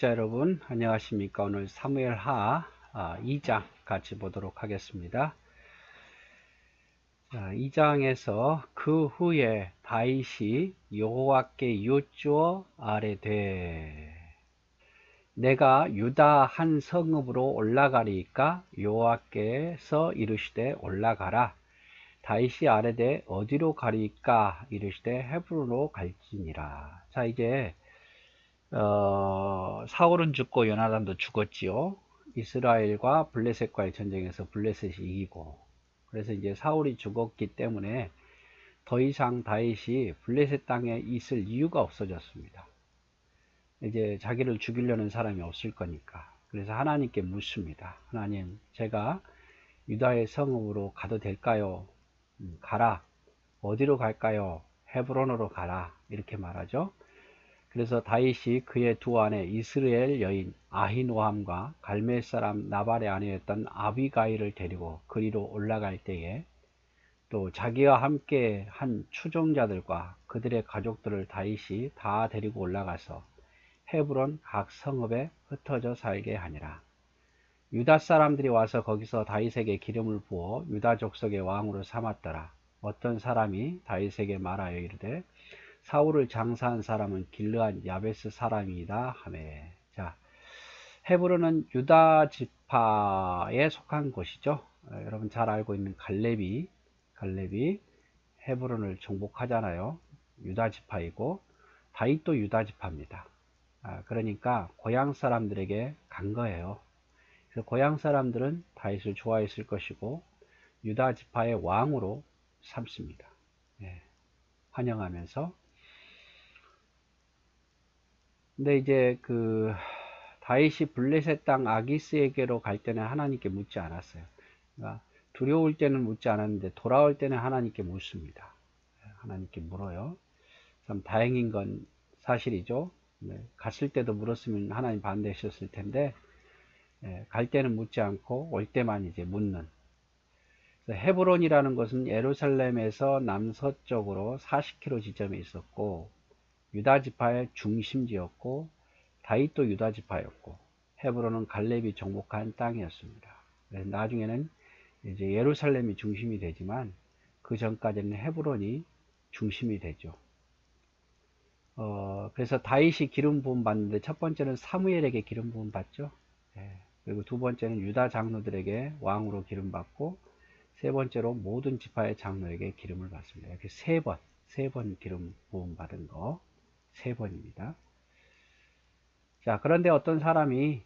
구독자 여러분 안녕하십니까. 오늘 사무엘하 2장 같이 보도록 하겠습니다. 자, 2장에서 그 후에 다윗이 여호와께 여쭈어 아뢰되 내가 유다 한 성읍으로 올라가리이까 여호와께서 이르시되 올라가라. 다윗이 아뢰되 어디로 가리이까 이르시되 헤브론으로 갈지니라. 자, 이제 사울은 죽고 요나단도 죽었지요. 이스라엘과 블레셋과의 전쟁에서 블레셋이 이기고, 그래서 이제 사울이 죽었기 때문에 더 이상 다윗이 블레셋 땅에 있을 이유가 없어졌습니다. 이제 자기를 죽이려는 사람이 없을 거니까. 그래서 하나님께 묻습니다. 하나님, 제가 유다의 성읍으로 가도 될까요? 가라. 어디로 갈까요? 헤브론으로 가라. 이렇게 말하죠. 그래서 다윗이 그의 두 아내 이스라엘 여인 아히노함과 갈멜 사람 나발의 아내였던 아비가일을 데리고 그리로 올라갈 때에 또 자기와 함께 한 추종자들과 그들의 가족들을 다윗이 다 데리고 올라가서 헤브론 각 성읍에 흩어져 살게 하니라. 유다 사람들이 와서 거기서 다윗에게 기름을 부어 유다 족속의 왕으로 삼았더라. 어떤 사람이 다윗에게 말하여 이르되 사울을 장사한 사람은 길르앗 야베스 사람이다 하매. 자, 헤브론은 유다 지파에 속한 곳이죠. 여러분 잘 알고 있는 갈렙이 헤브론을 정복하잖아요. 유다 지파이고 다윗도 유다 지파입니다. 그러니까 고향 사람들에게 간 거예요. 그래서 고향 사람들은 다윗을 좋아했을 것이고 유다 지파의 왕으로 삼습니다. 환영하면서. 근데 이제 다윗이 블레셋 땅 아기스에게로 갈 때는 하나님께 묻지 않았어요. 그러니까 두려울 때는 묻지 않았는데 돌아올 때는 하나님께 묻습니다. 하나님께 물어요. 참 다행인 건 사실이죠. 갔을 때도 물었으면 하나님 반대하셨을 텐데 갈 때는 묻지 않고 올 때만 이제 묻는. 헤브론이라는 것은 예루살렘에서 남서쪽으로 40km 지점에 있었고 유다 지파의 중심지였고 다윗도 유다 지파였고 헤브론은 갈렙이 정복한 땅이었습니다. 그래서 나중에는 이제 예루살렘이 중심이 되지만 그 전까지는 헤브론이 중심이 되죠. 그래서 다윗이 기름 부음 받는데 첫 번째는 사무엘에게 기름 부음 받죠. 그리고 두 번째는 유다 장로들에게 왕으로 기름 받고 세 번째로 모든 지파의 장로에게 기름을 받습니다. 이렇게 세 번 기름 부음 받은 거. 세 번입니다. 자, 그런데 어떤 사람이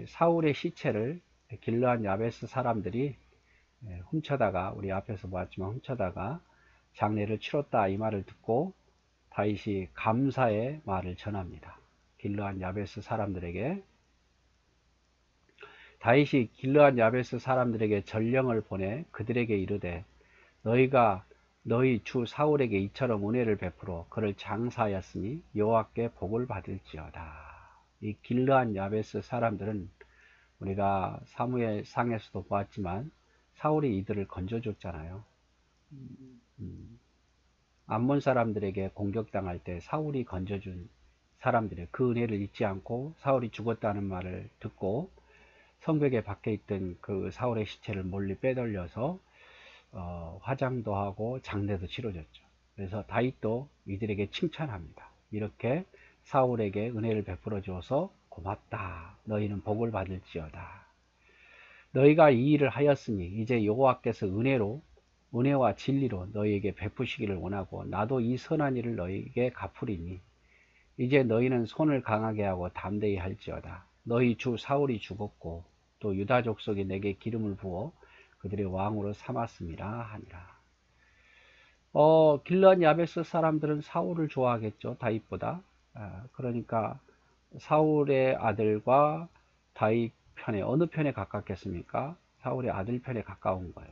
사울의 시체를 길르앗 야베스 사람들이 훔쳐다가, 우리 앞에서 보았지만 훔쳐다가 장례를 치렀다 이 말을 듣고 다윗이 감사의 말을 전합니다. 길르앗 야베스 사람들에게. 다윗이 길르앗 야베스 사람들에게 전령을 보내 그들에게 이르되 너희가 너희 주 사울에게 이처럼 은혜를 베풀어 그를 장사하였으니 여호와께 복을 받을지어다. 이 길르앗 야베스 사람들은 우리가 사무엘 상에서도 보았지만 사울이 이들을 건져줬잖아요. 암몬 사람들에게 공격당할 때 사울이 건져준 사람들의 그 은혜를 잊지 않고 사울이 죽었다는 말을 듣고 성벽에 박혀 있던 그 사울의 시체를 멀리 빼돌려서 화장도 하고 장례도 치러졌죠. 그래서 다윗도 이들에게 칭찬합니다. 이렇게 사울에게 은혜를 베풀어 주어서 고맙다. 너희는 복을 받을지어다. 너희가 이 일을 하였으니 이제 여호와께서 은혜와 진리로 너희에게 베푸시기를 원하고 나도 이 선한 일을 너희에게 갚으리니 이제 너희는 손을 강하게 하고 담대히 할지어다. 너희 주 사울이 죽었고 또 유다 족속이 내게 기름을 부어 그들의 왕으로 삼았음이라 하니라. 길르앗 야베스 사람들은 사울을 좋아하겠죠. 다윗보다. 그러니까 사울의 아들과 다윗 편에 어느 편에 가깝겠습니까? 사울의 아들 편에 가까운 거예요.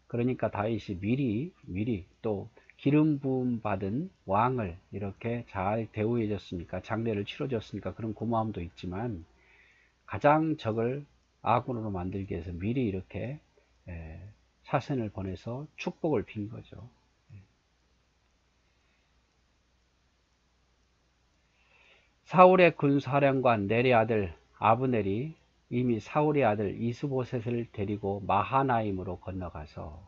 그러니까 다윗이 미리 또 기름 부음 받은 왕을 이렇게 잘 대우해 줬으니까, 장례를 치러 줬으니까 그런 고마움도 있지만 가장 적을 아군으로 만들기 위해서 미리 이렇게 사선을 보내서 축복을 빈 거죠. 사울의 군사령관 넬의 아들 아브넬이 이미 사울의 아들 이스보셋을 데리고 마하나임으로 건너가서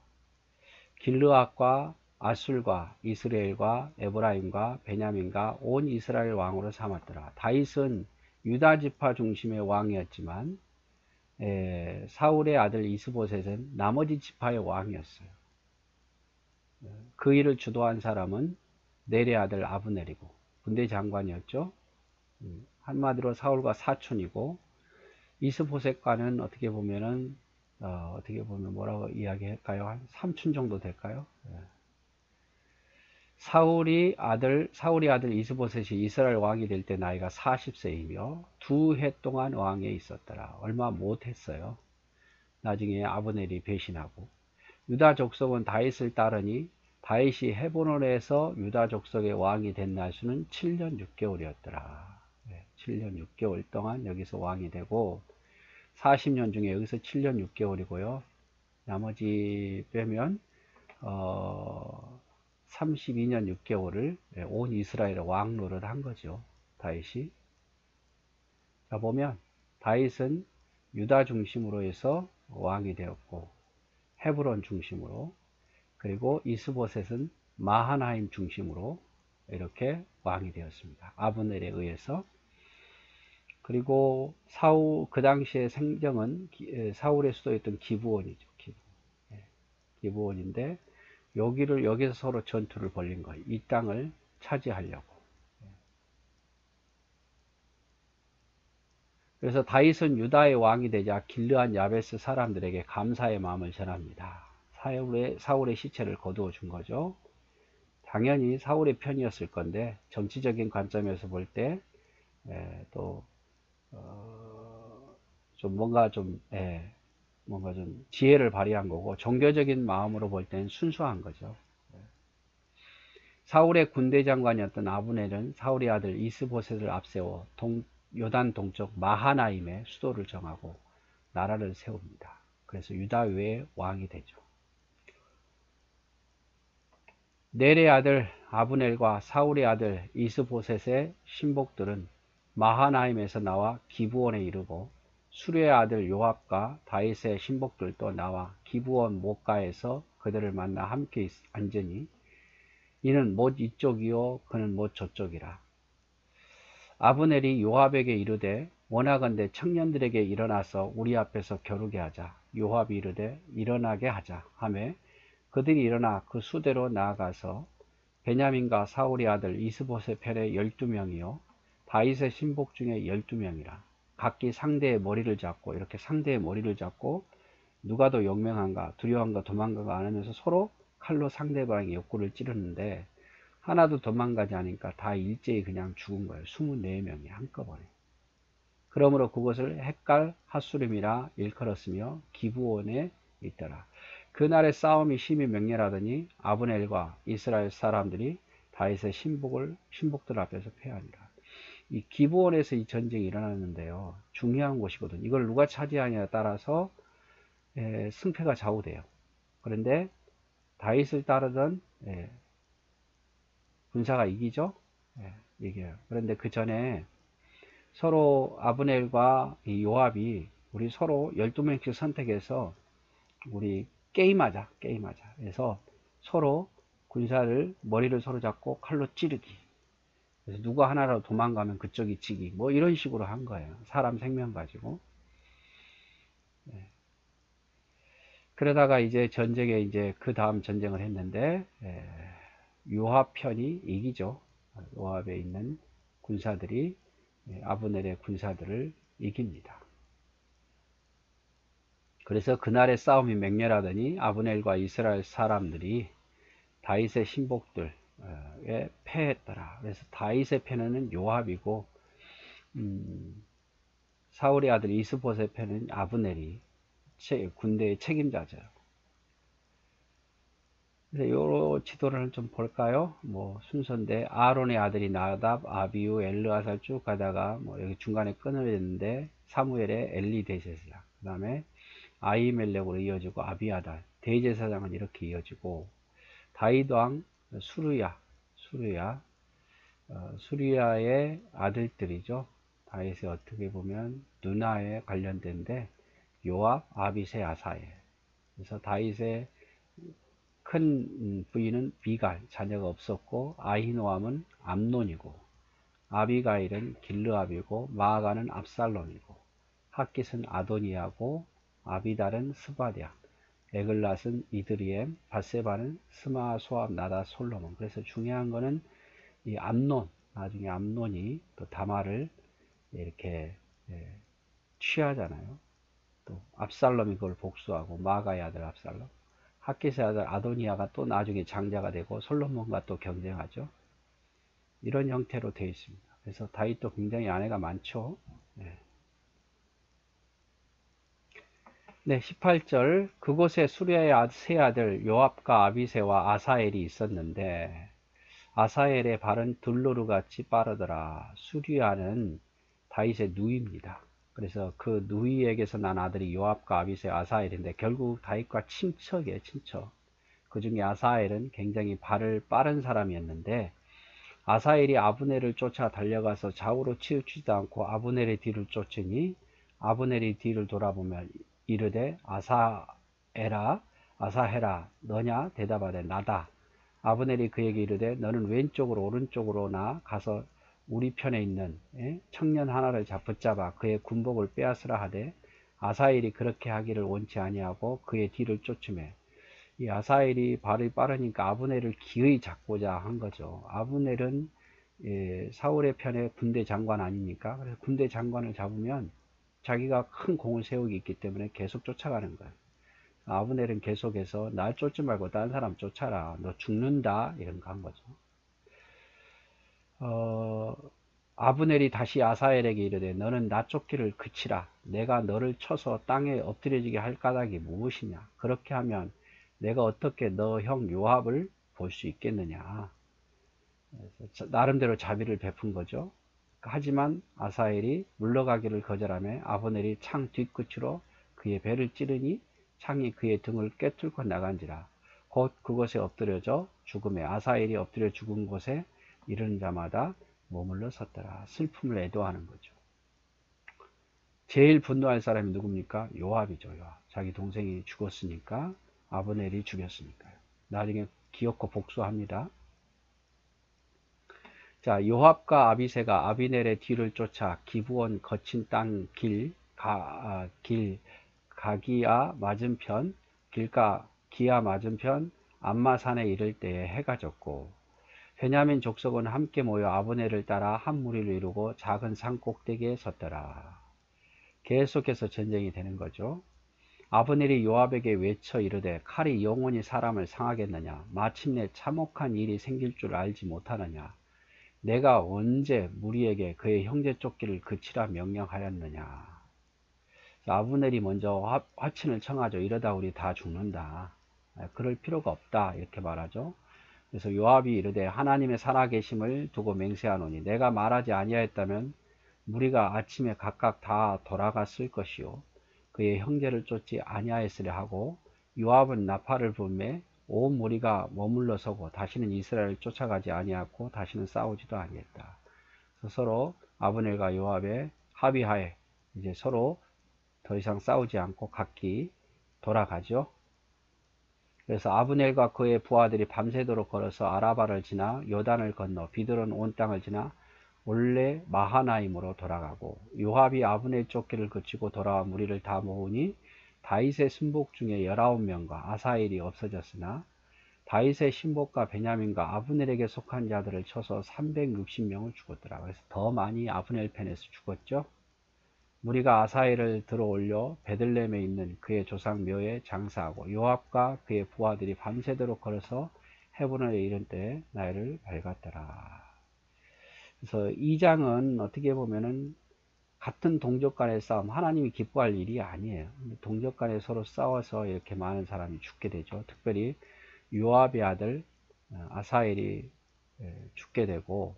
길르앗과 아술과 이스라엘과 에브라임과 베냐민과 온 이스라엘 왕으로 삼았더라. 다윗은 유다 지파 중심의 왕이었지만 사울의 아들 이스보셋은 나머지 지파의 왕이었어요. 그 일을 주도한 사람은 넬의 아들 아브넬이고 군대 장관이었죠. 한마디로 사울과 사촌이고, 이스보셋과는 어떻게 보면은 어떻게 보면 뭐라고 이야기할까요? 한 삼촌 정도 될까요? 사울이 아들 이스보셋이 이스라엘 왕이 될 때 나이가 40세이며 2해 동안 왕에 있었더라. 얼마 못했어요. 나중에 아브넬이 배신하고, 유다 족속은 다윗을 따르니 다윗이 헤브론에서 유다 족속의 왕이 된 날수는 7년 6개월이었더라. 7년 6개월 동안 여기서 왕이 되고, 40년 중에 여기서 7년 6개월이고요. 나머지 빼면 32년 6개월을 온 이스라엘의 왕 노릇을 한 거죠. 다윗이. 자, 보면 다윗은 유다 중심으로 해서 왕이 되었고, 헤브론 중심으로, 그리고 이스보셋은 마하나임 중심으로 이렇게 왕이 되었습니다. 아브넬에 의해서. 그리고 그 당시의 생정은 사울의 수도였던 기브온이죠. 기브온인데 여기서 서로 전투를 벌린 거예요. 이 땅을 차지하려고. 그래서 다윗은 유다의 왕이 되자 길르앗 야베스 사람들에게 감사의 마음을 전합니다. 사울의 시체를 거두어 준 거죠. 당연히 사울의 편이었을 건데, 정치적인 관점에서 볼 때 또 뭔가 좀 지혜를 발휘한 거고, 종교적인 마음으로 볼 때는 순수한 거죠. 사울의 군대 장관이었던 아브넬은 사울의 아들 이스보셋을 앞세워 요단 동쪽 마하나임에 수도를 정하고 나라를 세웁니다. 그래서 유다 외의 왕이 되죠. 넬의 아들 아브넬과 사울의 아들 이스보셋의 신복들은 마하나임에서 나와 기브온에 이르고, 수르의 아들 요압과 다윗의 신복들도 나와 기브온 못가에서 그들을 만나 함께 앉으니 이는 못 이쪽이요 그는 못 저쪽이라. 아브넬이 요압에게 이르되 원하건대 청년들에게 일어나서 우리 앞에서 겨루게 하자. 요압이 이르되 일어나게 하자 하매 그들이 일어나 그 수대로 나아가서 베냐민과 사울의 아들 이스보셋 편에 12명이요 다윗의 신복 중에 12명이라. 각기 상대의 머리를 잡고, 이렇게 상대의 머리를 잡고 누가 더 용맹한가 두려워한가 도망가가 안 하면서 서로 칼로 상대방의 옆구리를 찌르는데, 하나도 도망가지 않으니까 다 일제히 그냥 죽은 거예요. 24명이 한꺼번에. 그러므로 그곳을 헷갈 핫수림이라 일컬었으며 기브온에 있더라. 그날의 싸움이 심히 맹렬하더니 아브넬과 이스라엘 사람들이 다윗의 신복들 앞에서 패하니라. 이 기브온에서 이 전쟁이 일어났는데요, 중요한 곳이거든요. 이걸 누가 차지하냐에 따라서 승패가 좌우돼요. 그런데 다윗을 따르던 군사가 이기죠. 이겨요. 그런데 그 전에 서로 아브넬과 이 요압이 우리 서로 12명씩 선택해서 우리 게임하자. 그래서 서로 군사를 머리를 서로 잡고 칼로 찌르기. 그래서 누가 하나라도 도망가면 그쪽이 지기. 뭐 이런 식으로 한 거예요. 사람 생명 가지고. 그러다가 이제 전쟁에 이제 그 다음 전쟁을 했는데 요압 편이 이기죠. 요압에 있는 군사들이 아브넬의 군사들을 이깁니다. 그래서 그날의 싸움이 맹렬하더니 아브넬과 이스라엘 사람들이 다윗의 신복들에 패했더라. 그래서 다윗의 패는 요압이고 사울의 아들 이스보셋 패는 아브넬이 군대의 책임자죠. 그래서 요 지도를 좀 볼까요? 뭐 순서인데, 아론의 아들이 나답, 아비우, 엘르아살 쭉 가다가 뭐 여기 중간에 끊어졌는데 사무엘의 엘리 대제사장, 그 다음에 아히멜렉으로 이어지고 아비아달 대제사장은 이렇게 이어지고, 다윗 왕 수르야, 수리아의 아들들이죠. 다윗의 어떻게 보면 누나에 관련된데 요압, 아비새, 아사엘. 그래서 다윗의 큰 부인은 비갈, 자녀가 없었고 아히노암은 암논이고 아비가일은 길르압이고 마아가는 압살롬이고 핫깃은 아도니아고 아비달은 스바랴 에글랏은 이드리엠 바세바는 스마 소압 나다 솔로몬. 그래서 중요한 거는 이 암논, 나중에 암논이 또 다말을 이렇게 취하잖아요. 또 압살롬이 그걸 복수하고 마가의 아들 압살롬, 핫깃의 아들 아도니아가 또 나중에 장자가 되고 솔로몬과 또 경쟁하죠. 이런 형태로 되어 있습니다. 그래서 다윗도 굉장히 아내가 많죠. 네. 네, 18절. 그곳에 수리아의 세 아들 요압과 아비새와 아사엘이 있었는데 아사엘의 발은 들로르같이 빠르더라. 수리아는 다윗의 누이입니다. 그래서 그 누이에게서 난 아들이 요압과 아비새, 아사엘인데 결국 다윗과 친척이에요, 친척. 그 중에 아사엘은 굉장히 발을 빠른 사람이었는데 아사엘이 아브넬을 쫓아 달려가서 좌우로 치우치지도 않고 아브넬의 뒤를 쫓으니 아브넬이 뒤를 돌아보며 이르되 아사에라 아사헤라 너냐 대답하되 나다. 아브넬이 그에게 이르되 너는 왼쪽으로 오른쪽으로나 가서 우리 편에 있는 청년 하나를 붙잡아 그의 군복을 빼앗으라 하되 아사엘이 그렇게 하기를 원치 아니하고 그의 뒤를 쫓으매 이 아사엘이 발이 빠르니까 아브넬을 기어이 잡고자 한 거죠. 아브넬은 사울의 편에 군대 장관 아닙니까? 그래서 군대 장관을 잡으면 자기가 큰 공을 세우기 있기 때문에 계속 쫓아가는 거예요. 아브넬은 계속해서 날 쫓지 말고 다른 사람 쫓아라. 너 죽는다. 이런 거 한 거죠. 아브넬이 다시 아사엘에게 이르되 너는 나 쫓기를 그치라. 내가 너를 쳐서 땅에 엎드려지게 할 까닭이 무엇이냐. 그렇게 하면 내가 어떻게 너 형 요압을 볼 수 있겠느냐. 나름대로 자비를 베푼 거죠. 하지만 아사엘이 물러가기를 거절하며 아브넬이 창 뒷끝으로 그의 배를 찌르니 창이 그의 등을 꿰뚫고 나간지라. 곧 그곳에 엎드려져 죽음에 아사엘이 엎드려 죽은 곳에 이르는 자마다 머물러 섰더라. 슬픔을 애도하는 거죠. 제일 분노할 사람이 누굽니까? 요압이죠. 요압. 자기 동생이 죽었으니까 아브넬이 죽였으니까요. 나중에 기어코 복수합니다. 자, 요압과 아비새가 아비넬의 뒤를 쫓아 기브온 거친 땅 길 가기야 맞은편 기야 맞은편 암마산에 이를 때에 해가 졌고 베냐민 족속은 함께 모여 아브넬을 따라 한 무리를 이루고 작은 산 꼭대기에 섰더라. 계속해서 전쟁이 되는 거죠. 아브넬이 요압에게 외쳐 이르되 칼이 영원히 사람을 상하겠느냐 마침내 참혹한 일이 생길 줄 알지 못하느냐 내가 언제 무리에게 그의 형제 쫓기를 그치라 명령하였느냐. 아브넬이 먼저 화친을 청하죠. 이러다 우리 다 죽는다. 그럴 필요가 없다. 이렇게 말하죠. 그래서 요압이 이르되 하나님의 살아계심을 두고 맹세하노니 내가 말하지 아니하였다면 무리가 아침에 각각 다 돌아갔을 것이요 그의 형제를 쫓지 아니하였으려 하고 요압은 나팔을 불매 온 무리가 머물러 서고 다시는 이스라엘을 쫓아가지 아니하고 다시는 싸우지도 아니했다. 그래서 서로 아브넬과 요압의 합의하에 이제 서로 더 이상 싸우지 않고 각기 돌아가죠. 그래서 아브넬과 그의 부하들이 밤새도록 걸어서 아라바를 지나 요단을 건너 비드론 온 땅을 지나 원래 마하나임으로 돌아가고 요압이 아브넬 쫓기를 그치고 돌아와 무리를 다 모으니 다윗의 신복 중에 19명과 아사엘이 없어졌으나 다윗의 신복과 베냐민과 아브넬에게 속한 자들을 쳐서 360명을 죽었더라. 그래서 더 많이 아브넬 편에서 죽었죠. 무리가 아사엘을 들어올려 베들레헴에 있는 그의 조상 묘에 장사하고 요압과 그의 부하들이 밤새도록 걸어서 헤브론에 이른 때에 날을 밝았더라. 그래서 이 장은 어떻게 보면은 같은 동족 간의 싸움, 하나님이 기뻐할 일이 아니에요. 동족 간에 서로 싸워서 이렇게 많은 사람이 죽게 되죠. 특별히 요압의 아들 아사엘이 죽게 되고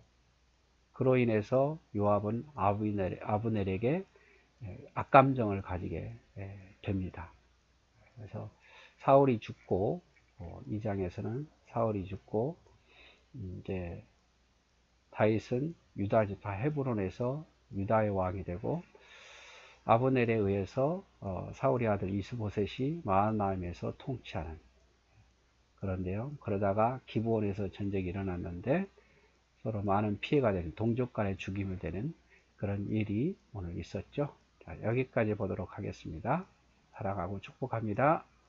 그로 인해서 요압은 아브넬에게 악감정을 가지게 됩니다. 그래서 사울이 죽고 이 장에서는 사울이 죽고 이제 다윗은 유다 지파 헤브론에서 유다의 왕이 되고, 아브넬에 의해서 사울의 아들 이스보셋이 마하나임에서 통치하는. 그런데요, 그러다가 기브온에서 전쟁이 일어났는데 서로 많은 피해가 되는, 동족 간의 죽임을 되는 그런 일이 오늘 있었죠. 자, 여기까지 보도록 하겠습니다. 사랑하고 축복합니다.